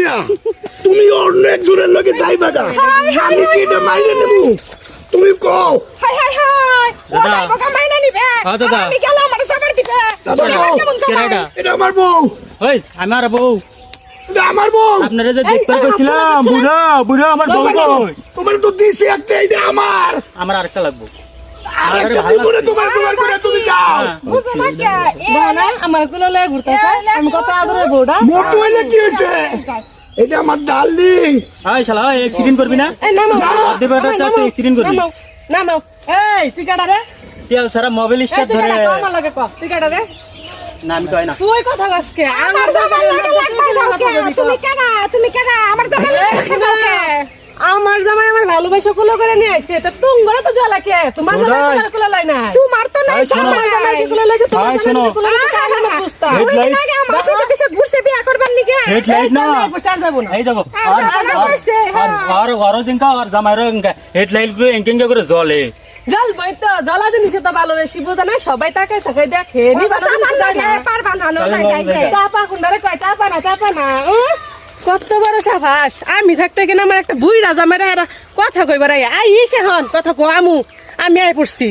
না তুমি অন্য একজনের লগে যাইবা না আমি কি এটা মাইনে নেব তুমি কও হাই হাই হাই ও যাইবো কামাইনা নিবে দাদা। আমি গেলাম আমার সাবার দিবে দাদা কেমন কেরাইডা? এটা আমার বউ ওই আমার বউ এটা আমার বউ আপনারা যে দেখতে কইছিলাম বুড়া বুড়া আমার বউ কই তোমার তো দিছি একটা এটা আমার আমার আরেকটা লাগবো আরেকটা দিব না তোমার করে তুমি যাও বুঝো না কে না আমার কুলে লয়ে ঘুরতেছে আমি কত আদরের বউটা মোটো হইলে কি হয়েছে এটা আমার ডার্লিং এই শালা অ্যাক্সিডেন্ট করবি না এই নামাও দেবাটা তো অ্যাক্সিডেন্ট করবি নামাও নামাও এই তুই কাটা রে তেল সারা মোবাইল এই স্টার্ট তুই ধরে কাটা আমার লাগে ক তুই কাটা রে না আমি কই না তুই কথা কসকে আমার জামাই লাগে লাগবে তুমি কেন আমার জামাই লাগে আমার জামাই আমার ভালোবাসা কুলো করে নিয়ে আইছে তা তুঙ্গরে তো জ্বালা কে তোমার জামাই তোমার কুলো লয় না তোমার তো নাই এই শোনো। আমার জামাই কি কুলো লইছে তোমার এই শোনো। জামাই কুলো লইছে আমি না বুঝতাম হেডলাইট আগে আমার পিছে ঘুরছে বিয়া করবার লিগে হেডলাইট না বুঝতাম যাব না এই যাবো আর আর জিঙ্কা আর জামাইরো হেডলাইট গুলো এঙ্কেঙ্গে করে জ্বলে জল বই তো জ্বালা জিনিস তো ভালোবাসি বুঝা না সবাই তাকে তাকে দেখে নি ভালো জিনিস যায় না পারবা না নাই যাইতে চাপা কুন্ডারে কয় চাপা না কত বড় সাফাস আমি থাকতে কিনা আমার একটা বুইরা জামাইরা এরা কথা কইবার আই এসে হন কথা কো আমি আই পড়ছি